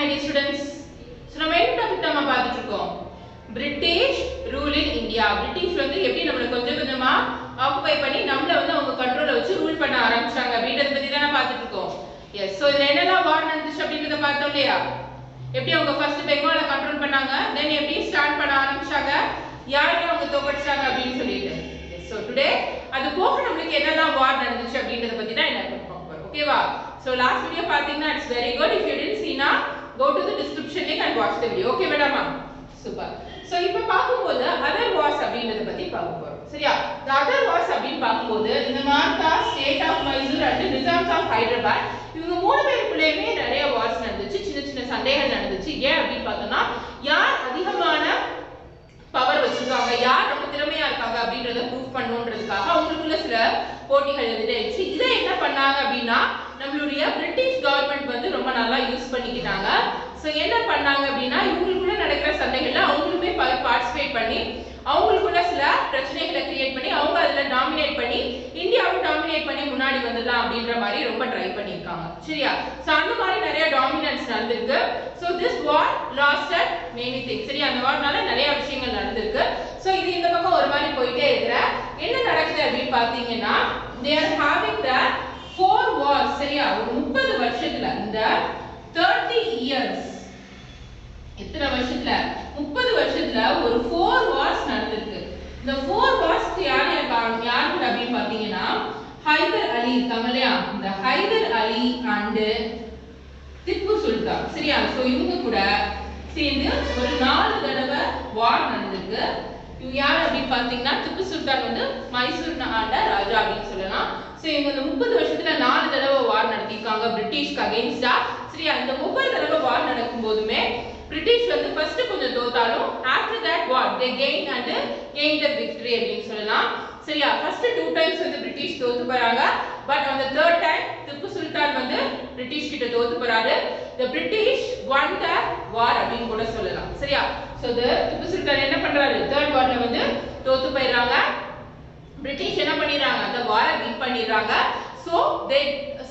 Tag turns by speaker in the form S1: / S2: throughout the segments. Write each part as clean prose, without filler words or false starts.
S1: dear students. So நம்ம என்ன topic நம்ம பார்த்துட்டு இருக்கோம்? British rule in India. British வந்து எப்படி நம்மள கொஞ்சம் கொஞ்சமா ஆக்குபை பண்ணி நம்மள வந்து அவங்க கண்ட்ரோல்ல வச்சு ரூல் பண்ண ஆரம்பிச்சாங்க அப்படின்றத பத்தி தான் பார்த்துட்டு இருக்கோம். எஸ். சோ இதுல என்னெல்லாம் வார் நடந்துச்சு அப்படின்றத பார்த்தோம் இல்லையா? எப்படி அவங்க ஃபர்ஸ்ட் பெங்காலை கண்ட்ரோல் பண்ணாங்க, தென் எப்படி ஸ்டார்ட் பண்ண ஆரம்பிச்சாங்க, யாருக்கு அவங்க தோக்கடிச்சாங்க அப்படின்னு சொல்லிட்டு. எஸ். சோ டுடே அது போக நமக்கு என்னெல்லாம் வார் நடந்துச்சு அப்படின்றத பத்தி தான் என்ன பார்க்க போறோம். ஓகேவா? So last video பாத்தீங்கன்னா it's very good. If you didn't see now, go to the description link and watch the video. Okay madam? Super. So இப்போ பாக்கும்போது other wars அப்படின்றத பத்தி பார்க்க போறோம். சரியா? The other wars அப்படினு பாக்கும்போது இந்த Maratha state of Mysore and Nizams of Hyderabad இவங்க மூணு பேருக்குள்ளேயுமே நிறைய வார்ஸ் நடந்துச்சு, சின்ன சின்ன சண்டைகள் நடந்துச்சு. ஏன் அப்படின்னு பார்த்தோம்னா யார் அதிகமான பவர் வச்சிருக்காங்க, யார் ரொம்ப திறமையா இருக்காங்க அப்படின்றத ப்ரூவ் பண்ணணும்ன்றதுக்காக அவங்களுக்குள்ள சில போட்டிகள் எதிராச்சு. இதை என்ன பண்ணாங்க அப்படின்னா நம்மளுடைய பிரிட்டிஷ் கவர்மெண்ட் வந்து ரொம்ப நல்லா யூஸ் பண்ணிக்கிட்டாங்க. சோ என்ன பண்ணாங்க அப்படின்னா இவங்களுக்குள்ள நடக்கிற சண்டைகள்ல அவங்களுமே பார்ட்டிசிபேட் பண்ணி அவங்களுக்குள்ள சில பிரச்சனைகளை கிரியேட் பண்ணி அவங்க அதுல டாமினேட் பண்ணி இந்தியாவை டாமினேட் பண்ணி முன்னாடி வந்துடலாம் அப்படின்ற மாதிரி ரொம்ப ட்ரை பண்ணிருக்காங்க. சரியா? சோ அந்த மாதிரி நிறைய டாமினன்ஸ் நடந்திருக்கு. So this war lasted many things. சரியா? அந்த வார்னால நிறைய விஷயங்கள் நடந்திருக்கு. சோ இது இந்த பக்கம் ஒரு மாதிரி போயிட்டே இருக்கிற என்ன நடக்குது அப்படின்னு பாத்தீங்கன்னா they are having the 4 wars. சரியா? ஒரு 30 வருஷத்துல இந்த 30 years எத்தனை வருஷத்துல 30 வருஷத்துல ஒரு 4 wars நடந்திருக்கு. இந்த 4 வார்ஸ்க்கு யார் இருக்காங்க, யார் அப்படின்னு பாத்தீங்கன்னா ஹைதர் அலி இருக்காங்க இல்லையா, இந்த ஹைதர் அலி அண்ட் திப்பு சுல்தான். சரியா? சோ இவங்க கூட சேர்ந்து ஒரு 4 தடவை வார் நடந்திருக்கு. இவங்க யார் அப்படின்னு பாத்தீங்கன்னா திப்பு சுல்தான் வந்து மைசூர் ஆண்ட ராஜா அப்படின்னு சொல்லலாம். சோ இவங்க இந்த 30 வருஷத்துல 4 தடவை வார் நடத்திருக்காங்க பிரிட்டிஷ்க்கு அகைன்ஸ்டா. சரியா? இந்த ஒவ்வொரு தடவை வார் நடக்கும் போதுமே பிரிட்டிஷ் வந்து ஃபர்ஸ்ட் கொஞ்சம் தோத்தாலும் after that war they gained the victory அப்படின்னு சொல்லலாம். சரியா? ஃபர்ஸ்ட் 2 டைம்ஸ் வந்து பிரிட்டிஷ் தோத்து போறாங்க. But on the third time Tipu Sultan வந்து பிரிட்டிஷ் கிட்ட தோத்து போறாரு. the british won the war அப்படின்னு கூட சொல்லலாம். சரியா? சோ திப்பு சுல்தான் என்ன பண்றாரு, third warல வந்து தோத்து போயிராங்க. பிரிட்டிஷ் என்ன பண்ணிராங்க, அந்த வாரை win பண்ணிராங்க. so they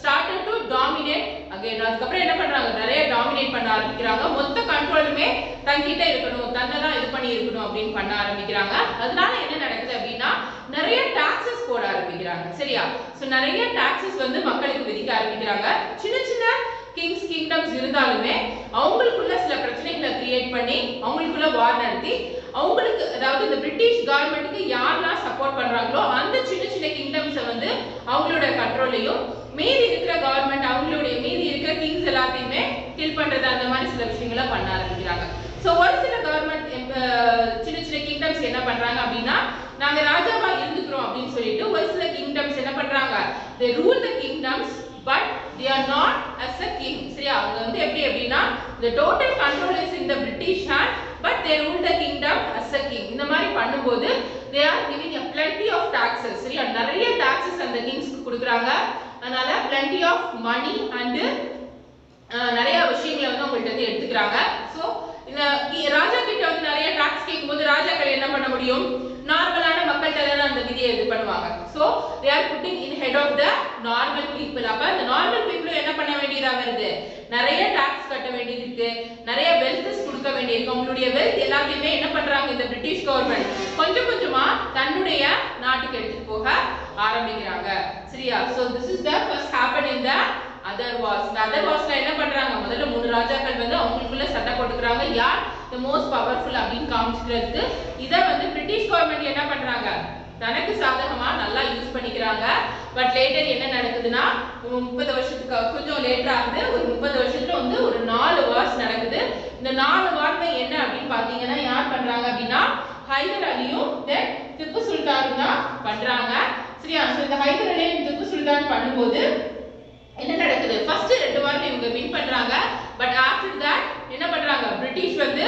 S1: started to dominate again. அதுக்கப்புறம் என்ன பண்றாங்க, நிறைய டாமினேட் பண்ண ஆரம்பிக்கிறாங்க. மொத்த கண்ட்ரோலுமே தன்கிட்ட இருக்கணும், தன்னை தான் இது பண்ணி இருக்கணும் அப்படின்னு பண்ண ஆரம்பிக்கிறாங்க. அதனால என்ன நடக்குது அப்படின்னா நிறைய டாக்ஸஸ் போட ஆரம்பிக்கிறாங்க. சரியா? சோ நிறைய டாக்ஸஸ் வந்து மக்களுக்கு விதிக்க ஆரம்பிக்கிறாங்க. சின்ன சின்ன கிங்ஸ் கிங்டம்ஸ் இருந்தாலுமே அவங்களுக்குள்ள சில பிரச்சனைகளை கிரியேட் பண்ணி அவங்களுக்குள்ள வார் நடத்தி அவங்களுக்கு, அதாவது இந்த பிரிட்டிஷ் கவர்மெண்ட்டுக்கு யாரெல்லாம் சப்போர்ட் பண்றாங்களோ அந்த சின்ன சின்ன கிங்டம்ஸை வந்து அவங்களோட கண்ட்ரோல்லையும் மீதி இருக்கிற கவர்மெண்ட் அவங்களுடைய மீதி இருக்கிற கிங்ஸ் எல்லாத்தையுமே கில் பண்றது அந்த மாதிரி சில விஷயங்களை பண்ண ஆரம்பிக்கிறாங்க. சோ ஒரு சில கவர்மெண்ட் சின்ன சின்ன கிங்டம்ஸ் என்ன பண்றாங்க அப்படின்னா நாங்க ராஜாவா இருந்துக்கிறோம் அப்படின்னு சொல்லிட்டு ஒரு சில கிங்டம்ஸ் என்ன பண்றாங்க, they rule the kingdoms but they are not as a king. சரியா? அவங்க வந்து எப்படி அப்படின்னா the total control is in the British hand but they rule the kingdom as a king. இந்த மாதிரி பண்ணும்போது they are giving a plenty of taxes. சரியா? நிறைய taxes அந்த கிங்ஸ்க்கு கொடுக்கறாங்க. அதனால plenty of money and நிறைய விஷயங்களை வந்து அவங்கள்ட்ட இருந்து எடுத்துக்கறாங்க. சோ இந்த ராஜா கிட்ட வந்து நிறைய டாக்ஸ் கேக்கும்போது ராஜாக்கள் என்ன பண்ண முடியும், நார்மலான மக்கள்கிட்ட அந்த விதியை இது பண்ணுவாங்க. So they are putting in head of the normal people. அப்ப அந்த நார்மல் பீப்புள் என்ன பண்ண வேண்டியதா வருது, நிறைய டாக்ஸ் கட்ட வேண்டியது இருக்கு, நிறைய வெல்த்ஸ் கொடுக்க வேண்டியிருக்கு. அவங்களுடைய வெல்த் எல்லாத்தையுமே என்ன பண்றாங்க இந்த பிரிட்டிஷ் கவர்மெண்ட் கொஞ்சம் கொஞ்சமா தன்னுடைய நாட்டுக்கு எடுத்துட்டு போக ஆரம்பிக்கிறாங்க. சரியா? So this is the first happen in the other wars. இந்த other warsல என்ன பண்றாங்க, முதல்ல 3 ராஜாக்கள் வந்து அவங்களுக்குள்ள சண்டை போட்டுக்கறாங்க, யார் the most powerful அப்படின்னு காமிச்சிக்கிறதுக்கு. இத வந்து பிரிட்டிஷ் கவர்மெண்ட் என்ன பண்றாங்க, தனக்கு சாதகமா நல்லா யூஸ் பண்ணிக்கிறாங்க. பட் லேட்டர் என்ன நடக்குதுன்னா 30 வருஷத்துக்கு கொஞ்சம் லேட்டர் ஆகுது, ஒரு 30 வருஷத்துல வந்து ஒரு 4 வார்ஸ் நடக்குது. இந்த 4 வார்மே என்ன அப்படின்னு பாத்தீங்கன்னா யார் பண்றாங்க அப்படின்னா ஹைதர் அலியும் தென் திப்பு சுல்தானும் தான் பண்றாங்க. சரியா? சோ இந்த ஹைதர் அலியும் திப்பு சுல்தான் பண்ணும்போது என்ன நடக்குது, ஃபர்ஸ்ட் 2 வார்ல இவங்க வின் பண்றாங்க. பட் ஆஃப்டர் தட் என்ன பண்றாங்க, பிரிட்டிஷ் வந்து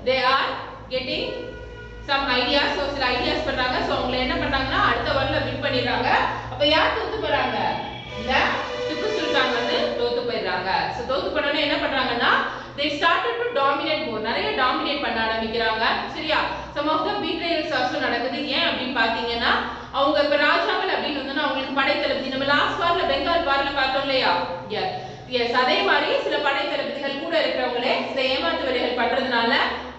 S1: they are getting some ideas. So சில ஐடியாஸ் பண்றாங்க. சோ அவங்க என்ன பண்றாங்கன்னா அடுத்த வார்ல வின் பண்ணிடுறாங்க. அப்ப யார் தோத்து போறாங்க, இந்த திப்பு சுல்தான் வந்து தோத்து போயிடுறாங்க. சோ தோத்து போனோனே என்ன பண்றாங்கன்னா they started to dominate more. நிறைய டாமினேட் பண்ண ஆரம்பிக்கிறாங்க. சரியா? some of the betrayals also நடக்குது. ஏன் அப்படின்னு பாத்தீங்கன்னா அவங்க இப்ப ராஜாக்கள் அப்படின்னு வந்தா அவங்களுக்கு படைத்தளபதி, நம்ம லாஸ்ட் வார்ல பெங்கால் வார்ல பார்த்தோம் இல்லையா, எஸ், அதே மாதிரி சில படை தளபதிகள் கூட இருக்கிறவங்களே சில ஏமாத்து வேலைகள் பண்றதுனால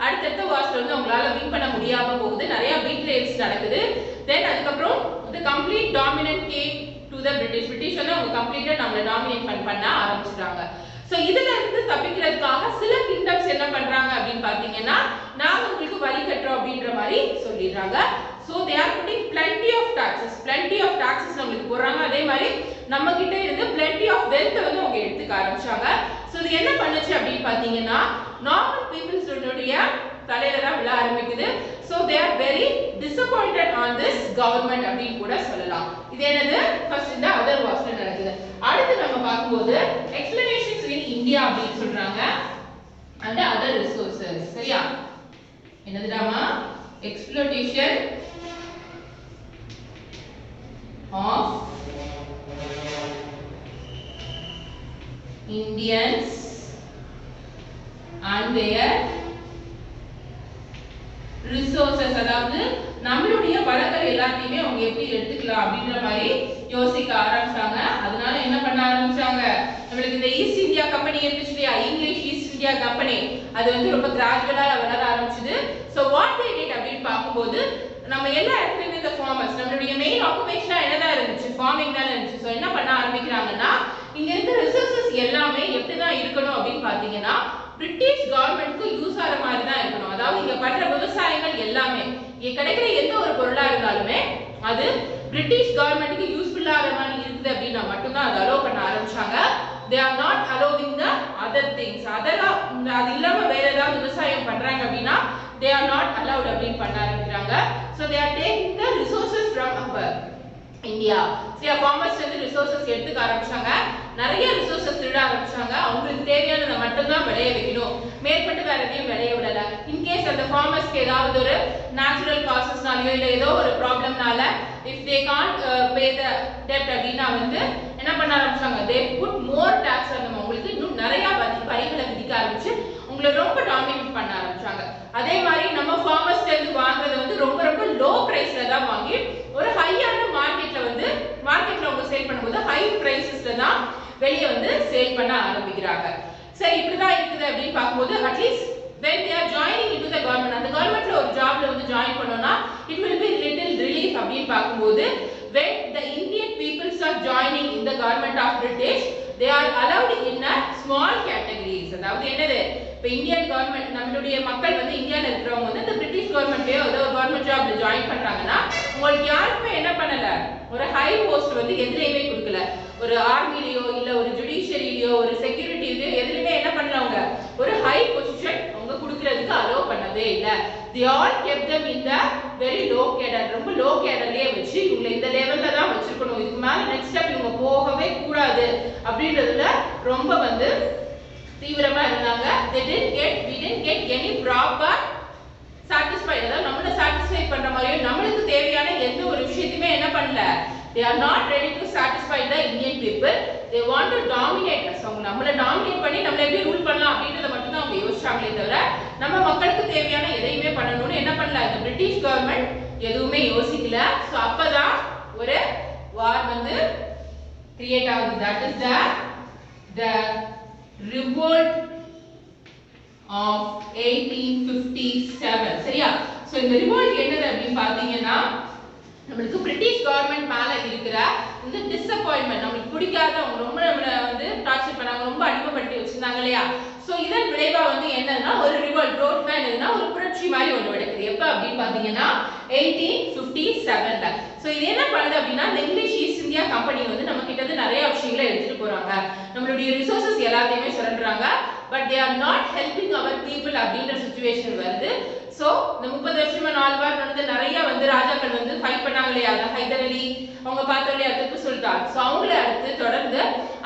S1: அடுத்தடுத்த வார்ஸ்ல வந்து அவங்களால வின் பண்ண முடியாம போகுது. நிறைய பீட்ரேல்ஸ் நடக்குது. தென் அதுக்கப்புறம் the complete dominant came to the British. British வந்து அவங்க கம்ப்ளீட்டா நம்மள டாமினேட் பண்ண ஆரம்பிச்சிட்டாங்க. சோ இதுல இருந்து தப்பிக்கிறதுக்காக சில கிங்டம்ஸ் என்ன பண்றாங்க அப்படின்னு பாத்தீங்கன்னா, நாங்க உங்களுக்கு வழி கட்டுறோம் அப்படின்ற மாதிரி சொல்லிடுறாங்க. So they are putting plenty of taxes நம்மளுக்கு போறாங்க. அதே மாதிரி நம்ம கிட்ட இருந்து plenty of wealth வந்து அவங்க எடுத்துக்க ஆரம்பிச்சாங்க. So இது என்ன பண்ணுச்சு அப்படின்னு பாத்தீங்கன்னா, normal people's உடைய தலையில தான் விழ ஆரம்பிக்குது. So they are very disappointed on this government அப்படின்னு கூட சொல்லலாம். இது என்னது first இந்த other wars-ல நடக்குது. அடுத்து நம்ம பார்க்கும்போது explanations in India அப்படின்னு சொல்றாங்க and other resources. சரியா? என்னதுடாமா? exploitation of Indians and their resources. அதாவது நம்மளுடைய வளங்கள் எல்லாத்தையுமே அவங்க எப்படி எடுத்துக்கலாம் அப்படின்ற மாதிரி யோசிக்க ஆரம்பிச்சாங்க. அதனால என்ன பண்ண ஆரம்பிச்சாங்க, நம்மளுக்கு இந்த ஈஸ்ட் இந்தியா கம்பெனி இருந்துச்சு இல்லையா, இங்கிலீஷ் ஈஸ்ட் இந்தியா கம்பெனி, அது வந்து ரொம்ப கிராஜுவலா வளர ஆரம்பிச்சது. சோ வாட் தே டிட் அப்படின்னு பார்க்கும்போது, நம்ம எல்லா இடத்துலயுமே இந்த ஃபார்மர்ஸ் நம்மளுடைய மெயின் ஆக்குபேஷனா என்னதான் இருந்துச்சு, ஃபார்மிங் தான் இருந்துச்சு. சோ என்ன பண்ண ஆரம்பிக்கிறாங்கன்னா, இங்க இருக்க ரிசோர்சஸ் எல்லாமே எப்படிதான் இருக்கணும் அப்படின்னு பாத்தீங்கன்னா, பிரிட்டிஷ் கவர்மெண்ட்க்கு யூஸ் ஆகிற மாதிரி தான் இருக்கணும். அதாவது இங்க பண்ற விவசாயங்கள் எல்லாமே, இங்க கிடைக்கிற எந்த ஒரு பொருளா இருந்தாலுமே அது பிரிட்டிஷ் கவர்மெண்ட்க்கு யூஸ்ஃபுல்லா ஆகிற மாதிரி இருக்குது அப்படின்னா மட்டும்தான் அதை அலோவ் பண்ண ஆரம்பிச்சாங்க. they are not allowing the other things. அதெல்லாம் அது இல்லாம வேற ஏதாவது விவசாயம் பண்றாங்க அப்படின்னா they are not allowed அப்படின்னு பண்ண ஆரம்பிக்கிறாங்க. so they are taking the resources from our India. சில farmers வந்து ரிசோர்சஸ் எடுத்துக்க ஆரம்பிச்சாங்க, நிறைய ரிசோர்சஸ் திருட ஆரம்பிச்சாங்க. அவங்களுக்கு தேவையானதை மட்டும் தான் விளைய வைக்கணும், மேற்பட்டு வேற எதையும் விளைய விடல. இன்கேஸ் அந்த ஃபார்மர்ஸ்க்கு ஏதாவது ஒரு நேச்சுரல் காசஸ்னாலயோ இல்ல ஏதோ ஒரு ப்ராப்ளம்னால if they can't pay the debt அப்படினா வந்து என்ன பண்ண ஆரம்பிச்சாங்க, they put more tax on them. உங்களுக்கு இன்னும் நிறைய வரிகளை விதிக்க ஆரம்பிச்சு உங்களை ரொம்ப டாமினேட் பண்ண ஆரம்பிச்சாங்க. அதே மாதிரி நம்ம ஃபார்மர்ஸ்ல இருந்து வாங்குறது வந்து ரொம்ப ரொம்ப லோ பிரைஸ்ல தான் வாங்கி ஒரு ஹையான மார்க்கெட்ல அவங்க சேல் பண்ணும்போது ஹை பிரைசஸ்ல தான் வெளியே வந்து சேல் பண்ண ஆரம்பிக்கிறாங்க. சரி, இப்படிதான் இருக்குது அப்படின்னு பார்க்கும்போது at least when they are joining into the government, அந்த கவர்மெண்ட்ல ஒரு ஜாப்ல வந்து ஜாயின் பண்ணோம்னா it will be little relief அப்படின்னு பார்க்கும்போது when the Indian peoples are joining in the government of British, they are allowed in a small categories. அதாவது என்னது, இப்போ இந்தியன் கவர்மெண்ட் நம்மளுடைய மக்கள் வந்து இந்தியால இருக்கிறவங்க வந்து இந்த பிரிட்டிஷ் கவர்மெண்ட்லயோ ஏதோ ஒரு கவர்மெண்ட் ஜாப்ல ஜாயின் பண்றாங்கன்னா உங்களுக்கு யாருக்குமே என்ன பண்ணல, ஒரு ஹை போஸ்ட் வந்து எதுலயுமே கொடுக்கல. ஒரு ஆர்மிலயோ இல்ல ஒரு ஜுடிஷியரிலயோ ஒரு செக்யூரிட்டிலயோ எதுலயுமே என்ன பண்ணலவங்க ஒரு ஹை பொசிஷன் அவங்க கொடுக்கிறதுக்கு அலோவ் பண்ணவே இல்ல. they all kept them in the very low cadre. ரொம்ப லோ கேடர்லயே வச்சு இவங்க இந்த லெவல்ல தான் வச்சிருக்கணும், இதுக்கு மேல நெக்ஸ்ட் ஸ்டெப் இவங்க போகவே கூடாது அப்படின்றதுல ரொம்ப வந்து தீவிரமா இருந்தாங்க. we didn't get any proper satisfied. அதாவது நம்மள satisfy பண்ற மாதிரியே நம்மளுக்கு தேவையான எந்த ஒரு விஷயத்தையுமே என்ன பண்ணல, they are not ready to satisfy the Indian people. they want to dominate us. அவங்க நம்மள டாமினேட் பண்ணி நம்மள எப்படி ரூல் பண்ணலாம் அப்படின்றத மட்டும் தான் அவங்க யோசிச்சாங்களே தவிர நம்ம மக்களுக்கு தேவையான எதையுமே பண்ணணும்னு என்ன பண்ணல இந்த பிரிட்டிஷ் கவர்மெண்ட் எதுவுமே யோசிக்கல. சோ அப்பதான் ஒரு வார் வந்து கிரியேட் ஆகுது. that is the revolt of 1857. சரியா? சோ இந்த ரிவோல்ட் என்னது அப்படின்னு பாத்தீங்கன்னா, நமக்கு பிரிட்டிஷ் கவர்மெண்ட் மேல இருக்கிற இந்த டிசப்பாயின்ட்மென்ட், நமக்கு பிடிக்காத, அவங்க ரொம்ப நம்மள வந்து டார்ச்சர் பண்ணாங்க, ரொம்ப அடிமைப்படுத்தி வச்சிருந்தாங்க இல்லையா. சோ இதன் விளைவா வந்து என்னன்னா ஒரு ரிவோல்ட் ரோட்னா என்னன்னா ஒரு புரட்சி மாதிரி ஒன்று நடக்குது. எப்ப அப்படின்னு பாத்தீங்கன்னா 1857ல. சோ இது என்ன பண்ணுது அப்படின்னா, இங்கிலீஷ் ஈஸ்ட் இந்தியா கம்பெனி வந்து நம்ம கிட்ட இருந்து நிறைய விஷயங்களை எடுத்துட்டு போறாங்க, நம்மளுடைய ரிசோர்சஸ் எல்லாத்தையுமே சுரண்டுறாங்க. But they are not helping our people அப்படின்ற சிச்சுவேஷன் வருது. சோ இந்த 30 வருஷமா 4 வார் நடந்து நிறைய வந்து ராஜாக்கள் வந்து ஃபைட் பண்ணாங்க இல்லையா, ஹைதர் அலி அவங்க பார்த்தோம் இல்லையா, திப்பு சுல்தான். சோ அவங்கள அடுத்து தொடர்ந்து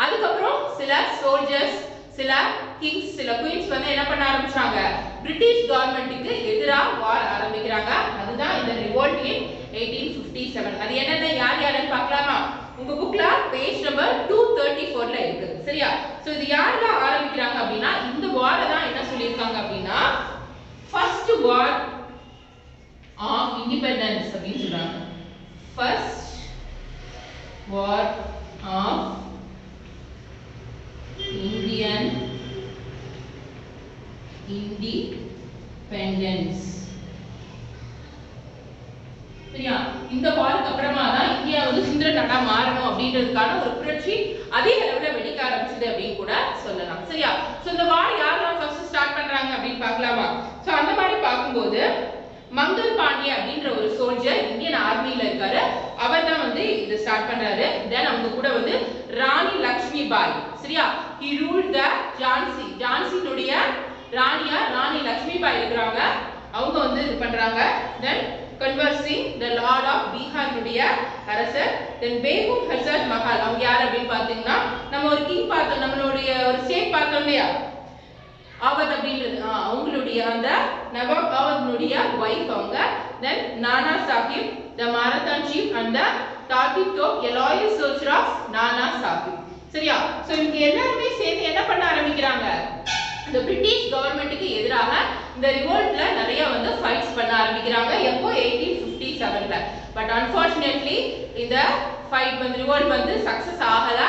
S1: அதுக்கப்புறம் சில சோல்ஜர்ஸ், சில கிங்ஸ், சில குயின்ஸ் வந்து என்ன பண்ண ஆரம்பிச்சாங்க, பிரிட்டிஷ் கவர்மெண்ட்டுக்கு எதிராக வார் ஆரம்பிக்கிறாங்க. அதுதான் இந்த ரிவோல்ட் இன் 1857. அது என்னன்னா யார் யாருன்னு பார்க்கலாமா? உங்க புக்ல பேஜ் நம்பர் 234ல இருக்கு. சரியா? சோ இது யாரெல்லாம் ஆரம்பிக்கிறாங்க அப்படின்னா, இந்த வாரை தான் என்ன சொல்லியிருக்காங்க அப்படின்னா ஃபர்ஸ்ட் வார் ஆஃப் இண்டிபெண்டன்ஸ் அப்படின்னு சொல்றாங்க. ஃபர்ஸ்ட் வார் ஆஃப் இந்த வாருக்கு அப்புறமா தான் இந்தியா வந்து சுதந்திர நாடா மாறணும் அப்படின்றதுக்கான ஒரு புரட்சி அதிக அளவுல வெடிக்க ஆரம்பிச்சது அப்படின்னு கூட சொல்லலாம். சரியா? சோ இந்த வார் யாரெல்லாம் ஃபர்ஸ்ட் ஸ்டார்ட் பண்றாங்க அப்படின்னு பார்க்கலாமா? சோ அந்த மாதிரி பார்க்கும்போது மங்கள் பாண்டிய அப்படின்ற ஒரு சோல்ஜர் இந்தியன் ஆர்மில இருக்காரு. அவர் தான் வந்து இது ஸ்டார்ட் பண்றாரு. தென் அவங்க கூட வந்து ராணி லக்ஷ்மி பாய். சரியா? he ruled the Jhansi. ஜான்சினுடைய ராணியா ராணி லக்ஷ்மி பாய் இருக்கிறாங்க. அவங்க வந்து இது பண்றாங்க. தென் Kanwar Singh the lord of பீகாருடைய அரசர். தென் பேகம் ஹசரத் மஹால். அவங்க யார் அப்படின்னு பாத்தீங்கன்னா நம்ம ஒரு கிங் பார்த்தோம், நம்மளுடைய ஒரு ஸ்டேட் பார்த்தோம் இல்லையா, அவத் அப்படின்றது அவங்களுடைய அந்த நவாப் அவத்னுடைய வைஃப் அவங்க. Then Nana Sahib the marathon chief and the டார்கிட் Tope a loyal soldier of Nana Sahib. சரியா? சோ இவங்க எல்லாரும் சேர்ந்து என்ன பண்ண ஆரம்பிக்கிறாங்க, இந்த பிரிட்டிஷ் கவர்மெண்ட்டுக்கு எதிராக இந்த ரிவோல்ட்ல நிறைய வந்து ஃபைட்ஸ் பண்ண ஆரம்பிக்கிறாங்க. எப்போ 1857ல. பட் அன்பார்ச்சுனேட்லி இந்த ஃபைட் வந்து ரிவோல்ட் வந்து சக்சஸ் ஆகல.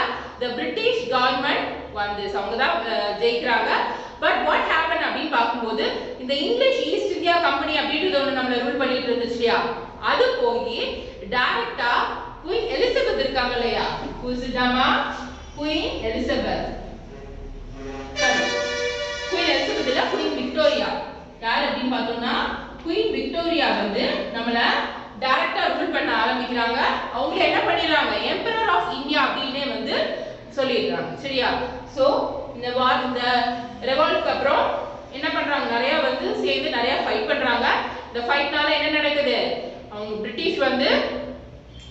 S1: the british government won this. அவங்க தான் ஜெயிக்கிறாங்க. பட் வாட் ஹேப்பன் அப்படின்னு பார்க்கும்போது இந்த இங்கிலீஷ் ஈஸ்ட் இந்தியா கம்பெனி அப்படின்றது ஒன்று நம்மள ரூல் பண்ணிட்டு இருந்துச்சு இல்லையா, அது போய் டைரக்டா குயின் எலிசபெத் இருக்காங்க இல்லையா, குயின் எலிசபெத், குயின் எலிசபெத் இல்ல குயின் விக்டோரியா. யார் அப்படின்னு பார்த்தோம்னா குயின் விக்டோரியா வந்து நம்மள டைரக்டா ரூல் பண்ண ஆரம்பிக்கிறாங்க. அவங்க என்ன பண்ணிடுறாங்க, எம்பரர் ஆஃப் இந்தியா அப்படின்னே வந்து சொல்லிடுறாங்க. சரியா? சோ இந்த வார் இந்த ரெவால்ட்க்கு அப்புறம் என்ன பண்றாங்க, நிறைய வந்து சேர்ந்து நிறைய ஃபைட் பண்றாங்க. இந்த ஃபைட்னால என்ன நடக்குது, அவங்க பிரிட்டிஷ் வந்து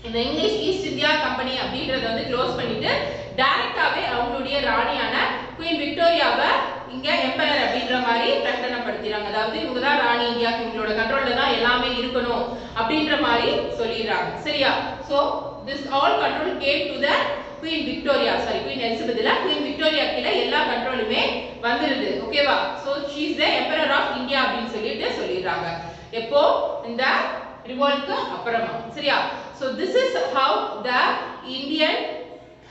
S1: இந்த இங்கிலீஷ் ஈஸ்ட் இந்தியா கம்பெனி அப்படின்றத வந்து க்ளோஸ் பண்ணிட்டு டைரக்டாவே அவங்களுடைய ராணியான குயின் விக்டோரியாவை இங்க எம்பரர் அப்படின்ற மாதிரி பிரகடனப்படுத்துறாங்க. அதாவது இவங்க தான் ராணி, இந்தியா இவங்களோட கண்ட்ரோல்ல தான் எல்லாமே இருக்கணும் அப்படின்ற மாதிரி சொல்லிடுறாங்க. சரியா? So this all control came to the Queen Victoria, sorry Queen Elizabeth இல்ல, Queen Victoria கீழ எல்லா கண்ட்ரோலுமே வந்துருது. ஓகேவா? so she is the emperor of India அப்படின்னு சொல்லிடுறாங்க. எப்போ இந்த ரிவோல்ட்க்கு அப்புறமா. சரியா? so this is how the Indian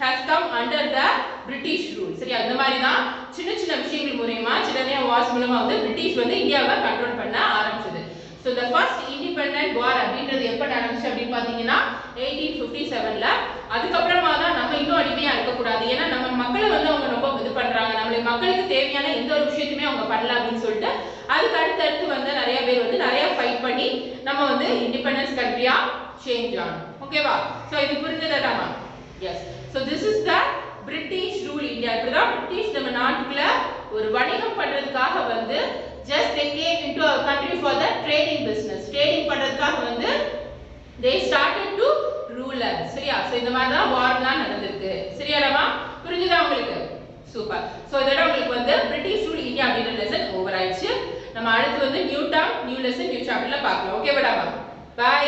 S1: has come under the British rule. சரியா? இந்த மாதிரி தான் சின்ன சின்ன விஷயங்கள் மூலமா சின்ன வார்ஸ் மூலமா வந்து பிரிட்டிஷ் வந்து இந்தியாவை கண்ட்ரோல் பண்ண ஆரம்பிச்சது. so the first independent war அப்படின்றது எப்ப நடந்துச்சு அப்படின்னு பாத்தீங்கன்னா 1857ல. அதுக்கு அப்புறமா தான் நம்ம இன்னும் அடிமையா இருக்க கூடாது, ஏன்னா நம்ம மக்களை வந்து அவங்க ரொம்ப இது பண்றாங்க, நம்மளுடைய மக்களுக்கு தேவையான எந்த ஒரு விஷயத்தையுமே அவங்க பண்ணல அப்படின்னு சொல்லிட்டு அதுக்கு அடுத்தடுத்து வந்து நிறைய பேர் வந்து நிறைய ஃபைட் பண்ணி நம்ம வந்து இண்டிபெண்டன்ஸ் கண்ட்ரியா சேஞ்ச் ஆனோம். ஓகேவா? சோ இது புரிஞ்சதாமா? Yes. So this is the British rule India. இப்படிதான் பிரிட்டிஷ் நம்ம நாட்டுக்குள்ள ஒரு வணிகம் பண்றதுக்காக வந்து just they came into our country for the trading business. trading பண்றதுக்காக வந்து they started to rule us. சரியா? சோ இந்த மாதிரி தான் வார்லாம் நடந்துருக்கு. சரியாடா? புரிஞ்சுதா உங்களுக்கு? சூப்பர். சோ இதோட உங்களுக்கு வந்து பிரிட்டிஷ் ரூல் இந்தியா அப்படின்ற லெசன் ஓவர் ஆயிடுச்சு. நம்ம அடுத்து வந்து new term new lesson new சாப்டர்ல பார்க்கலாம். Okay madam? பை.